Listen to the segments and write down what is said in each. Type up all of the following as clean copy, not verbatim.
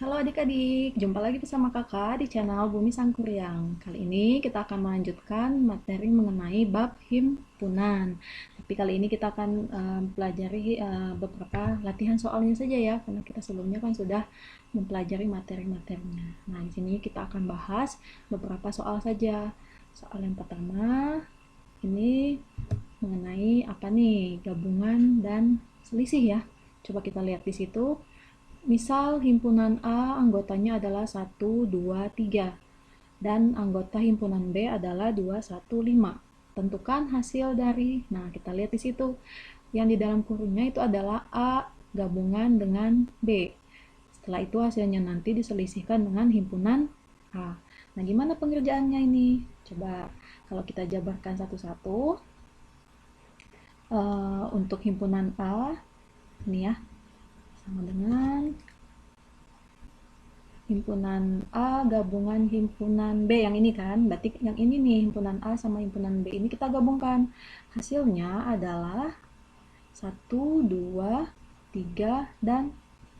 Halo adik-adik, jumpa lagi bersama kakak di channel Bumi Sangkuriang. Kali ini kita akan melanjutkan materi mengenai bab himpunan. Tapi kali ini kita akan pelajari beberapa latihan soalnya saja ya, karena kita sebelumnya kan sudah mempelajari materi-materinya. Nah, di sini kita akan bahas beberapa soal saja. Soal yang pertama ini mengenai apa nih? Gabungan dan selisih ya. Coba kita lihat di situ. Misal himpunan A anggotanya adalah 1, 2, 3 dan anggota himpunan B adalah 2, 1, 5. Tentukan hasil dari, nah kita lihat di situ. Yang di dalam kurungnya itu adalah A gabungan dengan B. Setelah itu hasilnya nanti diselisihkan dengan himpunan A. Nah, gimana pengerjaannya ini? Coba kalau kita jabarkan satu-satu. Untuk himpunan A, ini ya, sama dengan himpunan A gabungan himpunan B yang ini kan, berarti yang ini nih himpunan A sama himpunan B ini kita gabungkan. Hasilnya adalah 1, 2, 3, dan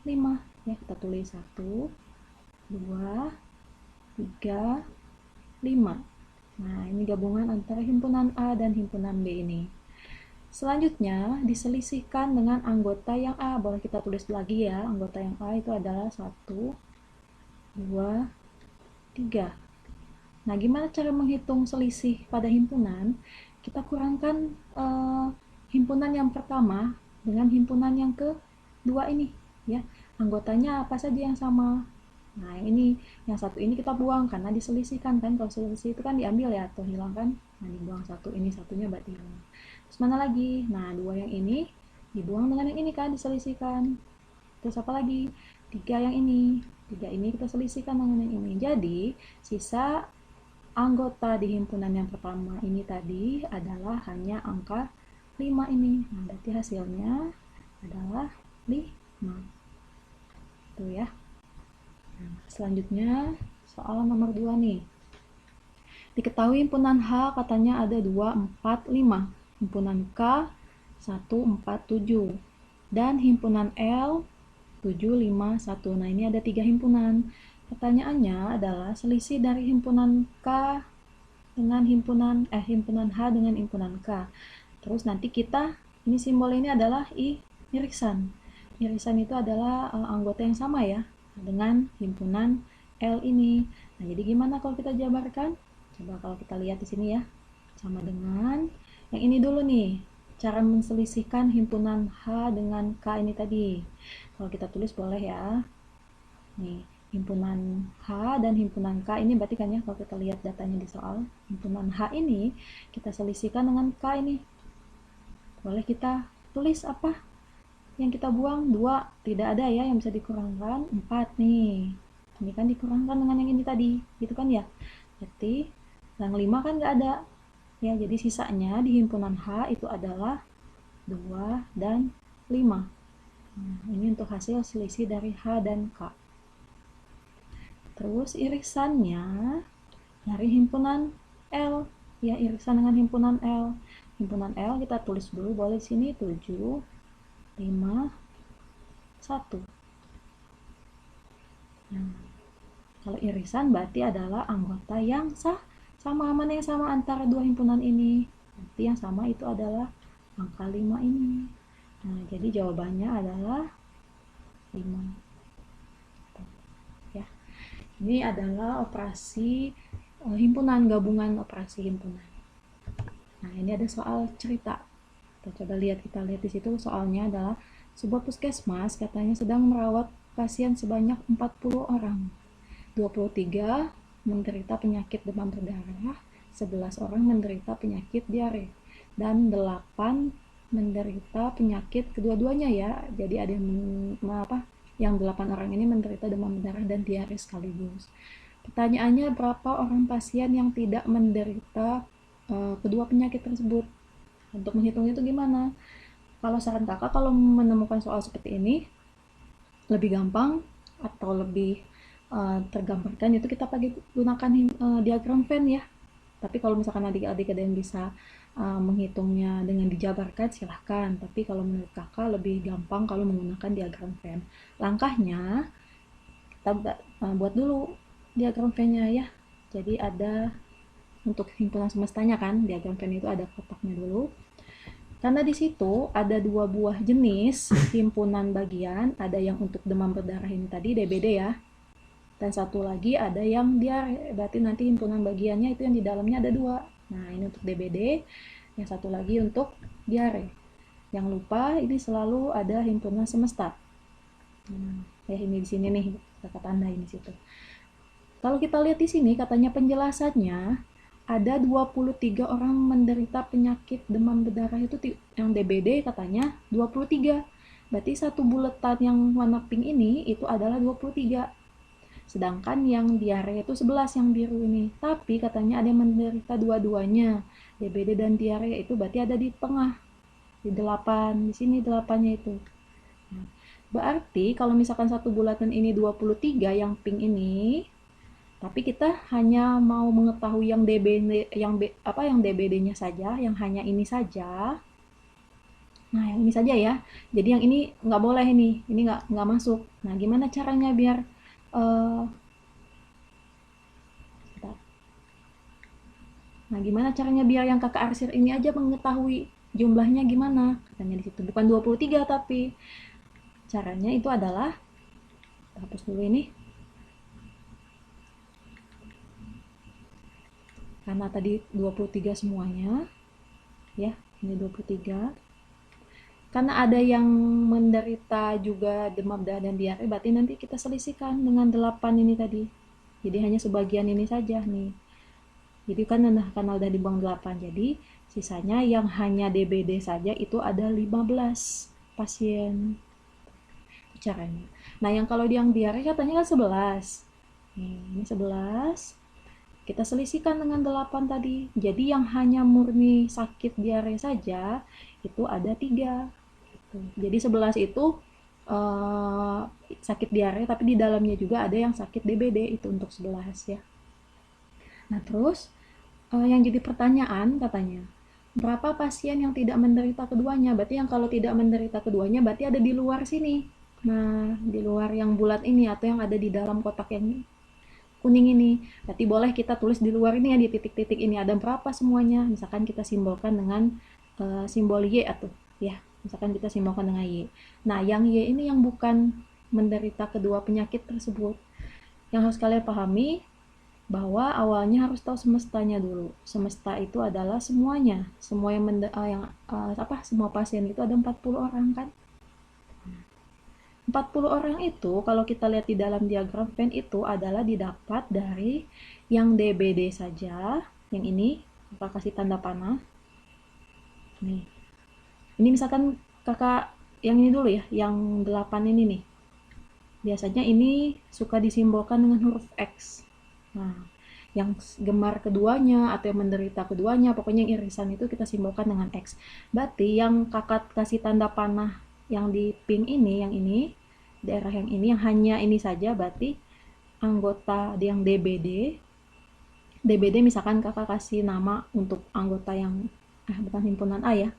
5 ya, kita tulis 1, 2, 3, 5. Nah, ini gabungan antara himpunan A dan himpunan B ini. Selanjutnya diselisihkan dengan anggota yang A. Boleh kita tulis lagi ya, anggota yang A itu adalah 1, 2, 3. Nah, gimana cara menghitung selisih pada himpunan? Kita kurangkan himpunan yang pertama dengan himpunan yang kedua ini ya. Anggotanya apa saja yang sama? Nah, yang ini, yang satu ini kita buang karena diselisihkan kan. Kalau selisih itu kan diambil ya atau hilang kan. Nah, dibuang satu, ini satunya berarti hilang. Terus mana lagi? Nah, dua yang ini dibuang dengan yang ini kan, diselisihkan. Terus apa lagi? 3 yang ini. 3 ini kita selisihkan dengan yang ini. Jadi, sisa anggota di himpunan yang pertama ini tadi adalah hanya angka 5 ini. Nah, berarti hasilnya adalah 5. Tuh ya. Nah, selanjutnya soal nomor 2 nih. Diketahui himpunan H katanya ada 2, 4, 5. Himpunan K 1, 4, 7. Dan himpunan L 7, 5, 1. Nah, ini ada 3 himpunan. Pertanyaannya adalah selisih dari himpunan K dengan himpunan H dengan himpunan K. Terus nanti kita, ini simbol ini adalah irisan. Irisan itu adalah anggota yang sama ya dengan himpunan L ini. Nah, jadi gimana kalau kita jabarkan? Coba kalau kita lihat di sini ya. Sama dengan yang ini dulu nih. Cara menselisihkan himpunan H dengan K ini tadi. Kalau kita tulis boleh ya. Nih, himpunan H dan himpunan K ini berarti kan ya, kalau kita lihat datanya di soal. Himpunan H ini kita selisihkan dengan K ini. Boleh kita tulis apa? Yang kita buang 2, tidak ada ya yang bisa dikurangkan. 4 nih. Ini kan dikurangkan dengan yang ini tadi, gitu kan ya? Berarti yang 5 kan nggak ada. Ya, jadi sisanya di himpunan H itu adalah 2 dan 5. Nah, ini untuk hasil selisih dari H dan K. Terus irisannya dari himpunan L. Ya, irisan dengan himpunan L. Himpunan L kita tulis dulu, boleh di sini 7, 5, 1. Nah, kalau irisan berarti adalah anggota yang sama. Mana yang sama antara dua himpunan ini? Berarti yang sama itu adalah angka 5 ini. Nah, jadi jawabannya adalah 5. Ya. Ini adalah operasi himpunan, gabungan operasi himpunan. Nah, ini ada soal cerita. Kita lihat di situ soalnya adalah sebuah puskesmas katanya sedang merawat pasien sebanyak 40 orang. 23 menderita penyakit demam berdarah, 11 orang menderita penyakit diare, dan 8 menderita penyakit kedua-duanya ya. Jadi ada yang 8 orang ini menderita demam berdarah dan diare sekaligus. Pertanyaannya, berapa orang pasien yang tidak menderita kedua penyakit tersebut? Untuk menghitung itu gimana? Kalau saran kakak, kalau menemukan soal seperti ini lebih gampang atau lebih tergambarkan itu kita pakai gunakan diagram Venn ya. Tapi kalau misalkan adik-adik ada yang bisa menghitungnya dengan dijabarkan, silahkan. Tapi kalau menurut kakak lebih gampang kalau menggunakan diagram Venn. Langkahnya, kita buat dulu diagram Venn-nya ya. Jadi ada untuk himpunan semestanya kan, diagram Venn itu ada kotaknya dulu. Karena di situ ada dua buah jenis himpunan bagian, ada yang untuk demam berdarah ini tadi DBD ya, dan satu lagi ada yang diare, berarti nanti himpunan bagiannya itu yang di dalamnya ada dua. Nah ini untuk DBD, yang satu lagi untuk diare. Yang lupa ini selalu ada himpunan semesta. Ya ini di sini nih kata tanda ini situ. Kalau kita lihat di sini katanya penjelasannya ada 23 orang menderita penyakit demam berdarah itu yang DBD katanya 23. Berarti satu buletan yang warna pink ini itu adalah 23. Sedangkan yang diare itu 11 yang biru ini. Tapi katanya ada yang menderita dua-duanya. DBD dan diare itu berarti ada di tengah. Di 8. Di sini 8-nya itu. Nah, berarti kalau misalkan satu bulatan ini 23 yang pink ini, tapi kita hanya mau mengetahui yang DBD yang DBD-nya saja, yang hanya ini saja. Nah, yang ini saja ya. Jadi yang ini nggak boleh ini nggak masuk. Nah, gimana caranya biar Nah, gimana caranya biar yang kakak arsir ini aja mengetahui jumlahnya gimana? Katanya di situ bukan 23 tapi caranya itu adalah hapus dulu ini. Karena tadi 23 semuanya. Ya, ini 23. Karena ada yang menderita juga demam berdarah dan diare, berarti nanti kita selisihkan dengan 8 ini tadi. Jadi hanya sebagian ini saja nih. Jadi kan karena udah dibuang 8, jadi sisanya yang hanya DBD saja itu ada 15 pasien. Caranya. Nah, yang kalau yang diare katanya kan 11. Nih, ini 11. Kita selisihkan dengan 8 tadi. Jadi yang hanya murni sakit diare saja itu ada 3. Jadi 11 itu sakit diare, tapi di dalamnya juga ada yang sakit DBD, itu untuk 11 ya. Nah terus yang jadi pertanyaan katanya, berapa pasien yang tidak menderita keduanya? Berarti yang kalau tidak menderita keduanya berarti ada di luar sini. Nah di luar yang bulat ini atau yang ada di dalam kotak yang kuning ini. Berarti boleh kita tulis di luar ini ya, di titik-titik ini ada berapa semuanya. Misalkan kita simbolkan dengan simbol Y atau ya. Misalkan kita simbolkan dengan Y. Nah, yang Y ini yang bukan menderita kedua penyakit tersebut. Yang harus kalian pahami bahwa awalnya harus tahu semestanya dulu. Semesta itu adalah semuanya. Semua yang semua pasien itu ada 40 orang kan? 40 orang itu kalau kita lihat di dalam diagram Venn itu adalah didapat dari yang DBD saja. Yang ini kita kasih tanda panah. Nih. Ini misalkan kakak yang ini dulu ya, yang 8 ini nih. Biasanya ini suka disimbolkan dengan huruf X. Nah, yang gemar keduanya atau yang menderita keduanya, pokoknya yang irisan itu kita simbolkan dengan X. Berarti yang kakak kasih tanda panah yang di pink ini, yang ini, daerah yang ini, yang hanya ini saja, berarti anggota yang DBD. DBD misalkan kakak kasih nama untuk anggota yang, bukan himpunan A ya,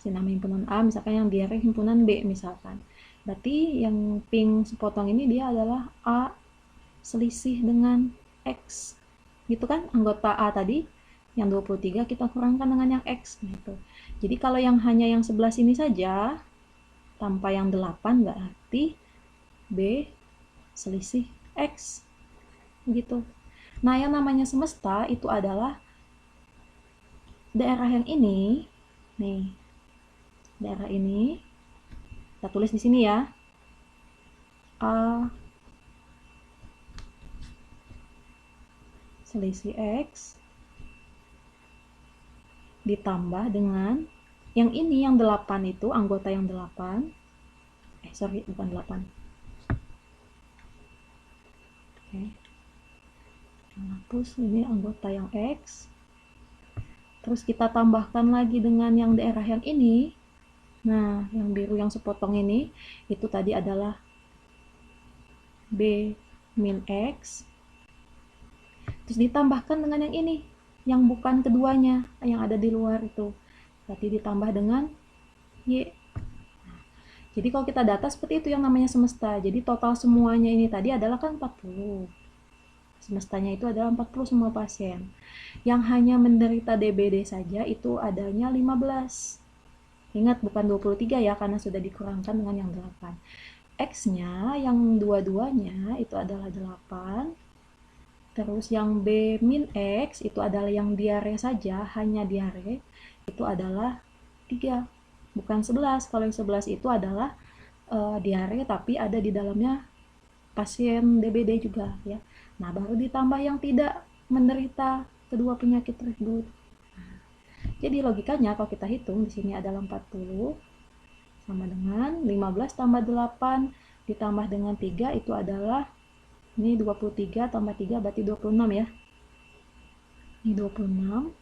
nama himpunan A, misalkan yang diare himpunan B misalkan. Berarti yang pink sepotong ini dia adalah A selisih dengan X. Gitu kan? Anggota A tadi yang 23 kita kurangkan dengan yang X gitu. Jadi kalau yang hanya yang 11 ini saja tanpa yang 8 berarti B selisih X. Gitu. Nah, yang namanya semesta itu adalah daerah yang ini nih. Daerah ini kita tulis di sini ya, A selisih X ditambah dengan yang ini, yang 8 itu, anggota yang 8, bukan 8. Oke. Hapus ini anggota yang X. Terus kita tambahkan lagi dengan yang daerah yang ini. Nah, yang biru yang sepotong ini, itu tadi adalah B min X. Terus ditambahkan dengan yang ini, yang bukan keduanya, yang ada di luar itu. Berarti ditambah dengan Y. Jadi kalau kita data seperti itu yang namanya semesta. Jadi total semuanya ini tadi adalah kan 40. Semestanya itu adalah 40 semua pasien. Yang hanya menderita DBD saja itu adanya 15. Ingat bukan 23 ya, karena sudah dikurangkan dengan yang 8. X-nya yang dua-duanya itu adalah 8. Terus yang B min X itu adalah yang diare saja, hanya diare, itu adalah 3. Bukan 11. Kalau yang 11 itu adalah diare tapi ada di dalamnya pasien DBD juga ya. Nah, baru ditambah yang tidak menderita kedua penyakit tersebut. Jadi logikanya kalau kita hitung di sini adalah 40 sama dengan 15 tambah 8 ditambah dengan 3 itu adalah ini 23 tambah 3 berarti 26 ya. Ini 26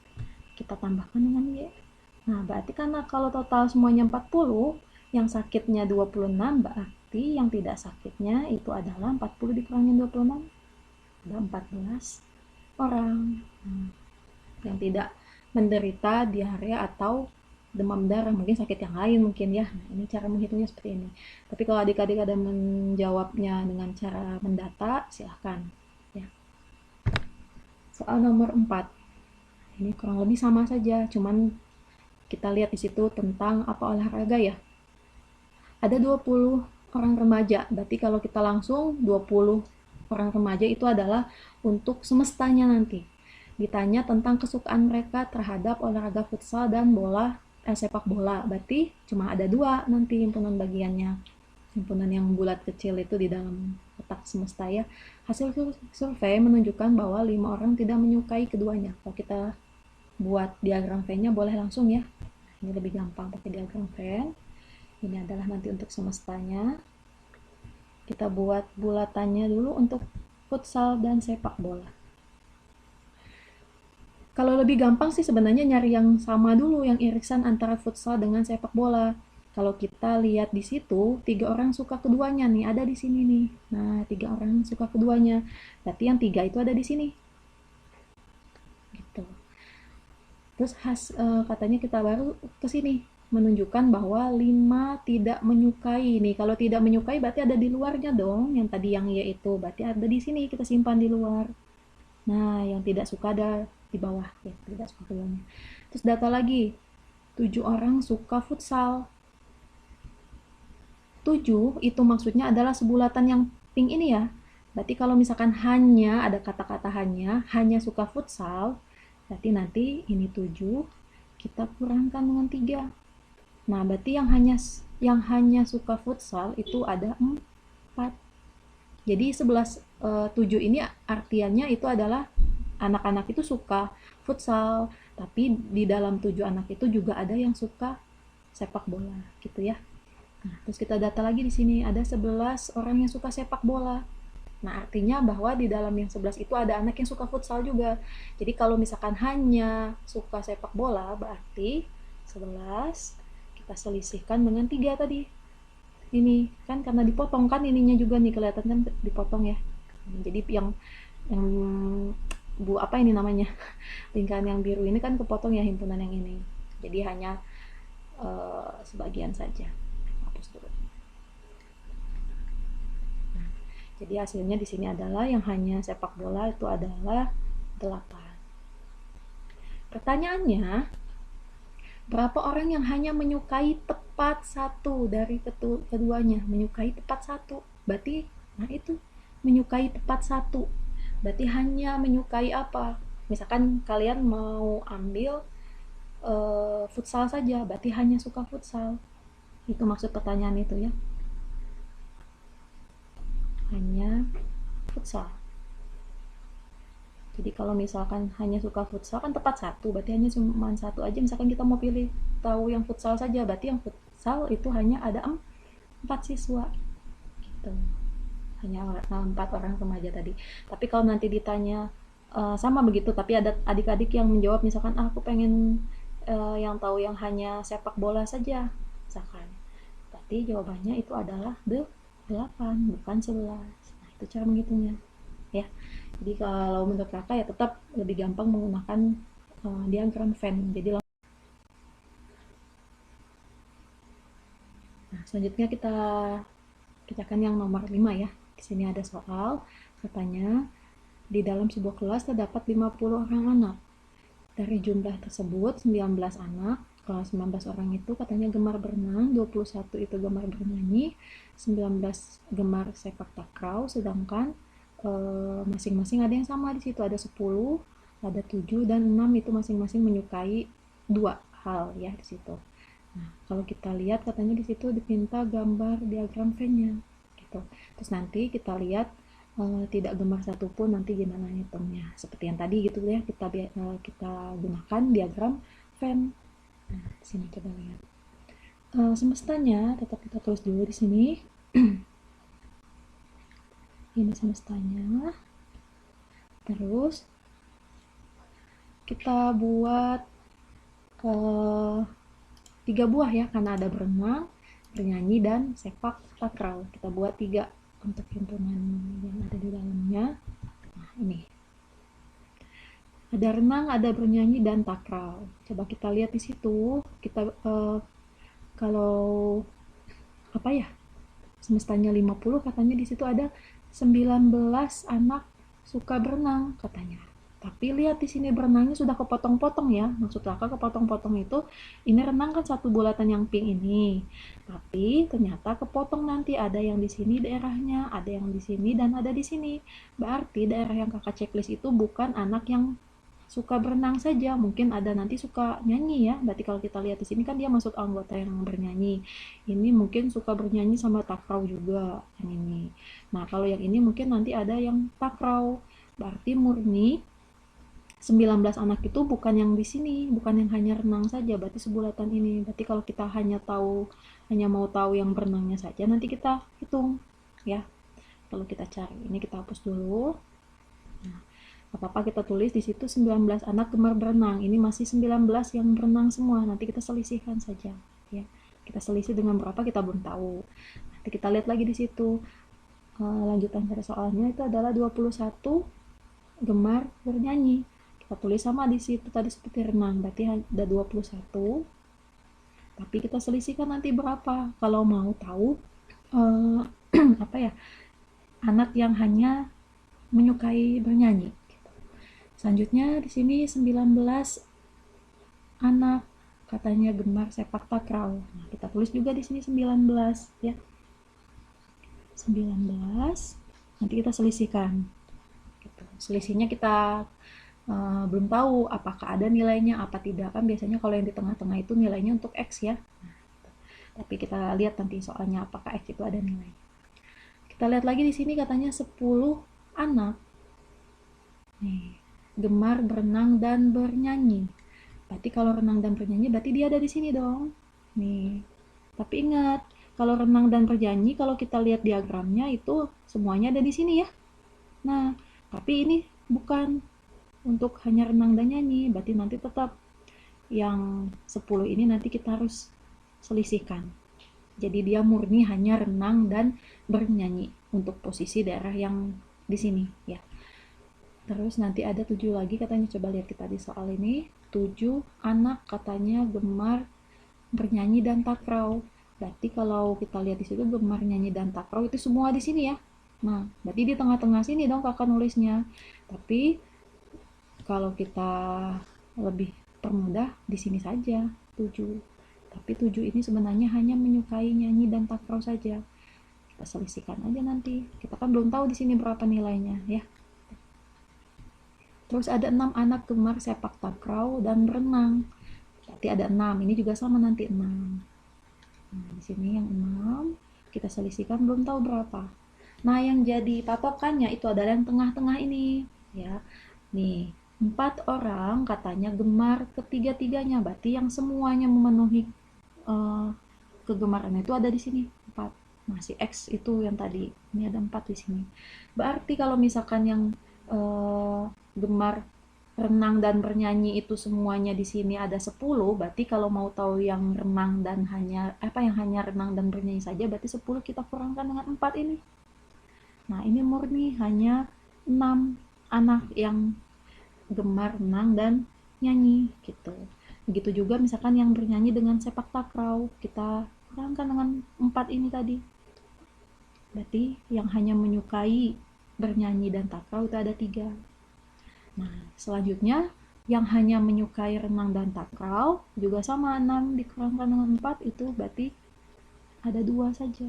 kita tambahkan dengan Y. Nah, berarti karena kalau total semuanya 40, yang sakitnya 26 berarti yang tidak sakitnya itu adalah 40 dikurangin 26. Ada 14 orang yang tidak menderita diare atau demam darah, mungkin sakit yang lain mungkin ya. Nah, ini cara menghitungnya seperti ini. Tapi kalau adik-adik ada menjawabnya dengan cara mendata, silahkan ya. Soal nomor 4. Ini kurang lebih sama saja, cuman kita lihat di situ tentang apa olahraga ya. Ada 20 orang remaja, berarti kalau kita langsung 20 orang remaja itu adalah untuk semestanya nanti. Ditanya tentang kesukaan mereka terhadap olahraga futsal dan sepak bola. Berarti cuma ada 2 nanti himpunan bagiannya. Himpunan yang bulat kecil itu di dalam kotak semesta ya. Hasil survei menunjukkan bahwa 5 orang tidak menyukai keduanya. Kalau kita buat diagram Venn-nya boleh langsung ya. Ini lebih gampang pakai diagram Venn. Ini adalah nanti untuk semestanya. Kita buat bulatannya dulu untuk futsal dan sepak bola. Kalau lebih gampang sih sebenarnya nyari yang sama dulu, yang irisan antara futsal dengan sepak bola. Kalau kita lihat di situ, 3 orang suka keduanya nih, ada di sini nih. Nah, 3 orang suka keduanya. Berarti yang 3 itu ada di sini. Gitu. Terus katanya kita baru ke sini menunjukkan bahwa 5 tidak menyukai nih. Kalau tidak menyukai berarti ada di luarnya dong. Yang tadi yang Y itu berarti ada di sini, kita simpan di luar. Nah, yang tidak suka ada di bawah ya, tidak suka keduanya. Terus data lagi. 7 orang suka futsal. 7 itu maksudnya adalah sebulatan yang pink ini ya. Berarti kalau misalkan hanya ada kata-kata hanya suka futsal, berarti nanti ini 7 kita kurangkan dengan 3. Nah, berarti yang hanya suka futsal itu ada 4. Jadi 7 ini artiannya itu adalah anak-anak itu suka futsal, tapi di dalam 7 anak itu juga ada yang suka sepak bola, gitu ya. Nah, terus kita data lagi di sini ada 11 orang yang suka sepak bola. Nah, artinya bahwa di dalam yang 11 itu ada anak yang suka futsal juga. Jadi kalau misalkan hanya suka sepak bola, berarti 11 kita selisihkan dengan 3 tadi. Ini kan karena dipotong kan ininya juga nih kelihatan kan dipotong ya. Jadi yang apa ini namanya? Lingkaran yang biru ini kan kepotong ya himpunan yang ini. Jadi hanya sebagian saja. Hapus dulu. Jadi hasilnya di sini adalah yang hanya sepak bola itu adalah 8. Pertanyaannya, berapa orang yang hanya menyukai tepat satu dari keduanya? Menyukai tepat satu. Berarti, nah itu, menyukai tepat satu. Berarti hanya menyukai apa? Misalkan kalian mau ambil futsal saja, berarti hanya suka futsal. Itu maksud pertanyaan itu ya. Hanya futsal. Jadi kalau misalkan hanya suka futsal kan tepat satu, berarti hanya cuma satu aja. Misalkan kita mau pilih tahu yang futsal saja, berarti yang futsal itu hanya ada 4 siswa. Gitu. Hanya 4 orang remaja tadi. Tapi kalau nanti ditanya sama begitu, tapi ada adik-adik yang menjawab misalkan aku pengen yang tahu yang hanya sepak bola saja, misalkan. Berarti jawabannya itu adalah 8 bukan 11. Nah, itu cara menghitungnya ya. Jadi kalau menurut kakak ya tetap lebih gampang menggunakan diagram Venn. Jadi Nah, selanjutnya kita kerjakan yang nomor 5 ya. Di sini ada soal, katanya di dalam sebuah kelas terdapat 50 orang anak. Dari jumlah tersebut 19 anak, kalau 19 orang itu katanya gemar berenang, 21 itu gemar bernyanyi, 19 gemar sepak takraw, sedangkan masing-masing ada yang sama di situ, ada 10, ada 7 dan 6 itu masing-masing menyukai dua hal ya di situ. Nah, kalau kita lihat katanya di situ dipinta gambar diagram Venn-nya gitu. Terus nanti kita lihat tidak gemar satupun nanti gimana hitungnya. Seperti yang tadi gitu ya, kita gunakan diagram Venn. Nah, di sini coba lihat. Semestanya tetap kita tulis dulu di sini. Ini semestanya. Terus kita buat 3 buah ya, karena ada berenang, bernyanyi, dan sepak takraw. Kita buat 3 untuk himpunan yang ada di dalamnya. Nah, ini. Ada renang, ada bernyanyi, dan takraw. Coba kita lihat di situ. Kita kalau apa ya? Semestanya 50, katanya di situ ada 19 anak suka berenang katanya. Tapi lihat di sini berenangnya sudah kepotong-potong ya. Maksud kakak kepotong-potong itu, ini renang kan satu bulatan yang pink ini. Tapi ternyata kepotong nanti ada yang di sini daerahnya, ada yang di sini dan ada di sini. Berarti daerah yang kakak checklist itu bukan anak yang suka berenang saja, mungkin ada nanti suka nyanyi ya. Berarti kalau kita lihat di sini kan dia masuk anggota yang bernyanyi. Ini mungkin suka bernyanyi sama takraw juga yang ini. Nah, kalau yang ini mungkin nanti ada yang takraw. Berarti murni 19 anak itu bukan yang di sini, bukan yang hanya renang saja, berarti sebulatan ini. Berarti kalau kita hanya mau tahu yang berenangnya saja, nanti kita hitung ya. Perlu kita cari. Ini kita hapus dulu. Nah, apa-apa kita tulis di situ 19 anak gemar berenang. Ini masih 19 yang berenang semua. Nanti kita selisihkan saja ya. Kita selisih dengan berapa kita belum tahu. Nanti kita lihat lagi di situ. Lanjutan dari soalnya itu adalah 21 gemar bernyanyi. Kita tulis sama di situ tadi seperti renang. Berarti ada 21. Tapi kita selisihkan nanti berapa. Kalau mau tahu apa ya? Anak yang hanya menyukai bernyanyi. Selanjutnya di sini 19 anak katanya gemar sepak takraw. Nah, kita tulis juga di sini 19 ya. 19. Nanti kita selisihkan. Gitu. Selisihnya kita belum tahu apakah ada nilainya apa tidak, kan biasanya kalau yang di tengah-tengah itu nilainya untuk X ya. Nah, gitu. Tapi kita lihat nanti soalnya apakah X itu ada nilai. Kita lihat lagi di sini katanya 10 anak. Nih, gemar berenang dan bernyanyi. Berarti kalau renang dan bernyanyi berarti dia ada di sini dong. Nih. Tapi ingat, kalau renang dan bernyanyi kalau kita lihat diagramnya itu semuanya ada di sini ya. Nah, tapi ini bukan untuk hanya renang dan nyanyi, berarti nanti tetap yang 10 ini nanti kita harus selisihkan. Jadi dia murni hanya renang dan bernyanyi untuk posisi daerah yang di sini ya. Terus nanti ada 7 lagi katanya, coba lihat kita di soal ini. 7 anak katanya gemar bernyanyi dan takraw. Berarti kalau kita lihat di situ gemar nyanyi dan takraw itu semua di sini ya. Nah, berarti di tengah-tengah sini dong kakak nulisnya. Tapi kalau kita lebih permudah di sini saja 7. Tapi 7 ini sebenarnya hanya menyukai nyanyi dan takraw saja. Kita selisihkan aja nanti. Kita kan belum tahu di sini berapa nilainya ya. Terus ada 6 anak gemar sepak takraw dan berenang. Berarti ada 6. Ini juga sama nanti 6. Nah, di sini yang 6 kita selisihkan belum tahu berapa. Nah, yang jadi patokannya itu adalah yang tengah-tengah ini ya. Nih, 4 orang katanya gemar ketiga-tiganya, berarti yang semuanya memenuhi kegemaran itu ada di sini 4. Nah, si X itu yang tadi, ini ada 4 di sini. Berarti kalau misalkan yang gemar renang dan bernyanyi itu semuanya di sini ada 10, berarti kalau mau tahu yang renang dan hanya renang dan bernyanyi saja, berarti 10 kita kurangkan dengan 4 ini. Nah, ini murni hanya 6 anak yang gemar renang dan nyanyi gitu. Begitu juga misalkan yang bernyanyi dengan sepak takraw, kita kurangkan dengan 4 ini tadi. Berarti yang hanya menyukai bernyanyi dan takraw itu ada 3. Nah, selanjutnya yang hanya menyukai renang dan takraw juga sama, 6 dikurangkan dengan 4 itu berarti ada 2 saja.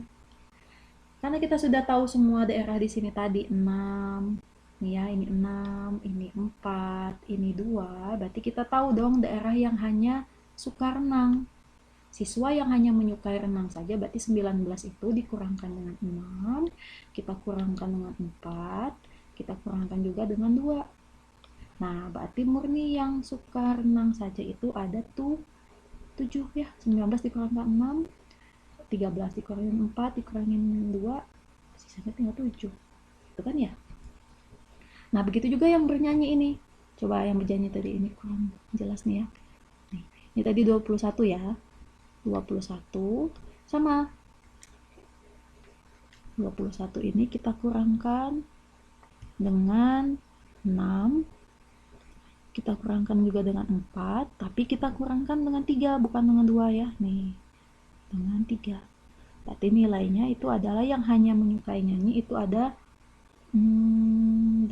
Karena kita sudah tahu semua daerah di sini tadi 6. Nih ya, ini 6, ini 4, ini 2. Berarti kita tahu dong daerah yang hanya suka renang. Siswa yang hanya menyukai renang saja berarti 19 itu dikurangkan dengan 6, kita kurangkan dengan 4, kita kurangkan juga dengan 2. Nah, berarti murni yang suka renang saja itu ada tuh 7 ya. 19 dikurangkan 6, 13 dikurangin 4 dikurangin 2, sisanya tinggal 7. Itu kan ya? Nah, begitu juga yang bernyanyi ini. Coba yang bernyanyi tadi ini kurang jelas nih ya. Nih, ini tadi 21 ya. 21 sama 21 ini kita kurangkan dengan 6, kita kurangkan juga dengan 4, tapi kita kurangkan dengan 3 bukan dengan 2 ya. Nih, dengan 3. Berarti nilainya itu adalah yang hanya menyukai nyanyi itu ada 8.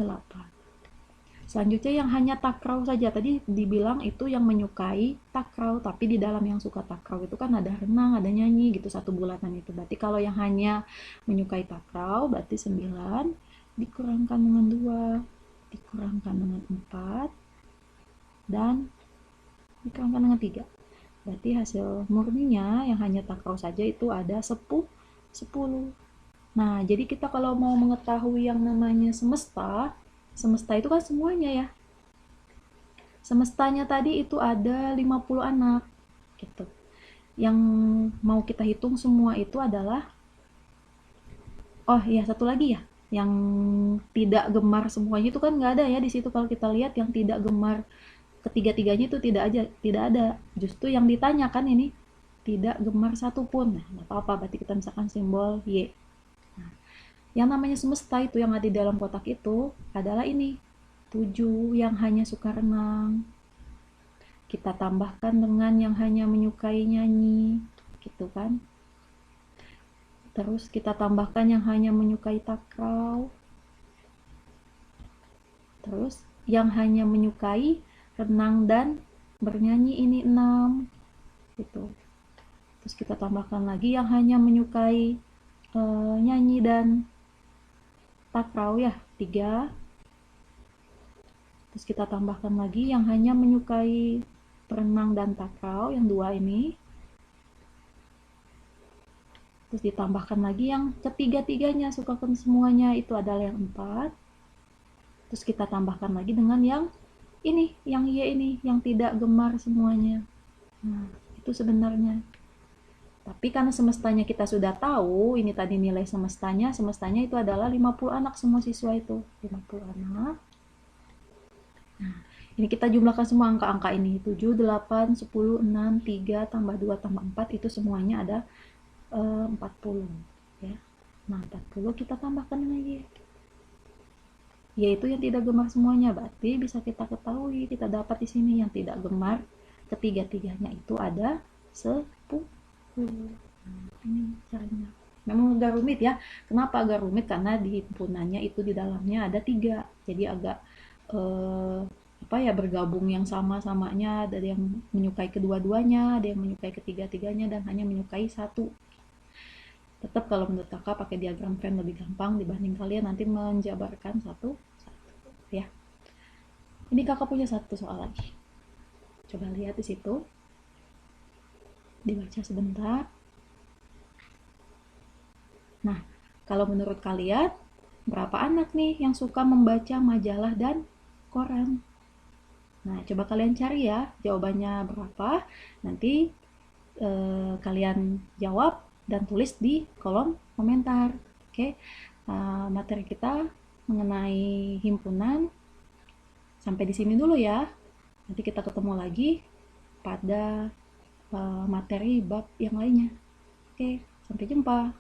Selanjutnya yang hanya takraw saja. Tadi dibilang itu yang menyukai takraw, tapi di dalam yang suka takraw itu kan ada renang, ada nyanyi gitu, satu bulatan itu. Berarti kalau yang hanya menyukai takraw berarti 9 dikurangkan dengan 2, dikurangkan dengan 4, dan dikurangkan dengan 3. Berarti hasil murninya yang hanya takraw saja itu ada 10. Nah, jadi kita kalau mau mengetahui yang namanya semesta, semesta itu kan semuanya ya. Semestanya tadi itu ada 50 anak gitu. Yang mau kita hitung semua itu adalah, oh iya satu lagi ya, yang tidak gemar semuanya itu kan nggak ada ya di situ. Kalau kita lihat yang tidak gemar ketiga-tiganya itu tidak ada. Justru yang ditanyakan ini tidak gemar satupun. Nah, nggak apa-apa, berarti kita misalkan simbol Y. Nah, yang namanya semesta itu yang ada di dalam kotak itu adalah ini 7 yang hanya suka renang. Kita tambahkan dengan yang hanya menyukai nyanyi, gitu kan. Terus kita tambahkan yang hanya menyukai takraw. Terus yang hanya menyukai renang dan bernyanyi ini 6 gitu. Terus kita tambahkan lagi yang hanya menyukai nyanyi dan takraw ya 3. Terus kita tambahkan lagi yang hanya menyukai berenang dan takraw yang 2 ini. Terus ditambahkan lagi yang ketiga-tiganya sukakan semuanya itu adalah yang 4. Terus kita tambahkan lagi dengan yang ini, yang Y ini, yang tidak gemar semuanya. Nah, itu sebenarnya. Tapi karena semestanya kita sudah tahu, ini tadi nilai semestanya itu adalah 50 anak semua siswa itu. 50 anak. Nah, ini kita jumlahkan semua angka-angka ini. 7, 8, 10, 6, 3, tambah 2, tambah 4, itu semuanya ada 40. Ya. Nah, 40 kita tambahkan dengan Y. Yaitu yang tidak gemar semuanya. Berarti bisa kita ketahui, kita dapat di sini yang tidak gemar ketiga-tiganya itu ada 10. Nah, ini caranya. Memang agak rumit ya. Kenapa agak rumit? Karena di himpunannya itu di dalamnya ada 3. Jadi agak bergabung yang sama-samanya. Ada yang menyukai kedua-duanya, ada yang menyukai ketiga-tiganya, dan hanya menyukai 1. Tetap kalau menurut kakak pakai diagram Venn lebih gampang dibanding kalian nanti menjabarkan satu ya. Ini kakak punya satu soal lagi. Coba lihat di situ. Dibaca sebentar. Nah, kalau menurut kalian berapa anak nih yang suka membaca majalah dan koran? Nah, coba kalian cari ya jawabannya berapa. Nanti kalian jawab dan tulis di kolom komentar. Oke, materi kita mengenai himpunan sampai di sini dulu ya. Nanti kita ketemu lagi pada materi bab yang lainnya. Oke, sampai jumpa.